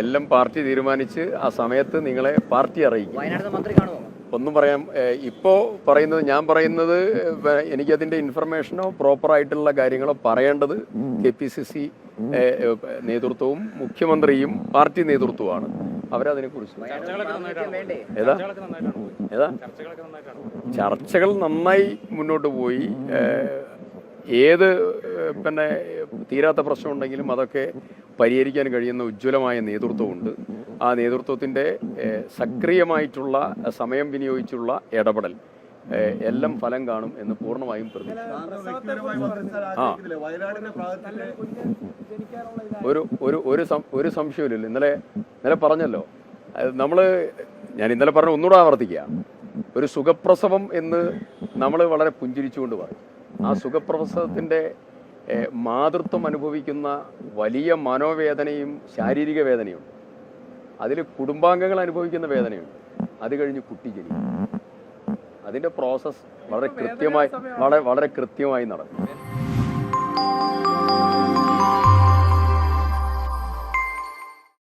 എല്ലാം പാർട്ടി തീരുമാനിച്ച് ആ സമയത്ത് നിങ്ങളെ പാർട്ടി അറിയിക്കും. ഒന്നും പറയാം. ഇപ്പോൾ പറയുന്നത് ഞാൻ പറയുന്നത് എനിക്കതിൻ്റെ ഇൻഫർമേഷനോ പ്രോപ്പറായിട്ടുള്ള കാര്യങ്ങളോ പറയേണ്ടത് KPCC നേതൃത്വവും മുഖ്യമന്ത്രിയും പാർട്ടി നേതൃത്വമാണ്. അവരതിനെക്കുറിച്ച് ചർച്ചകൾ നന്നായി മുന്നോട്ട് പോയി. ഏത് തീരാത്ത പ്രശ്നമുണ്ടെങ്കിലും അതൊക്കെ പരിഹരിക്കാൻ കഴിയുന്ന ഉജ്ജ്വലമായ നേതൃത്വമുണ്ട്. ആ നേതൃത്വത്തിൻ്റെ സക്രിയമായിട്ടുള്ള സമയം വിനിയോഗിച്ചുള്ള ഇടപെടൽ എല്ലാം ഫലം കാണും എന്ന് പൂർണ്ണമായും ഒരു സംശയമില്ലല്ലോ. ഇന്നലെ പറഞ്ഞല്ലോ, ഞാൻ ഇന്നലെ പറഞ്ഞ ഒന്നുകൂടെ ആവർത്തിക്കുക. ഒരു സുഖപ്രസവം എന്ന് നമ്മൾ വളരെ പുഞ്ചിരിച്ചുകൊണ്ട് പറയും. ആ സുഖപ്രസവത്തിൻ്റെ മാതൃത്വം അനുഭവിക്കുന്ന വലിയ മനോവേദനയും ശാരീരിക വേദനയുണ്ട്. അതിൽ കുടുംബാംഗങ്ങൾ അനുഭവിക്കുന്ന വേദനയുണ്ട്. അത് കഴിഞ്ഞ് കുട്ടി ജനിക്കും. അതിൻ്റെ പ്രോസസ്സ് വളരെ കൃത്യമായി നടക്കും.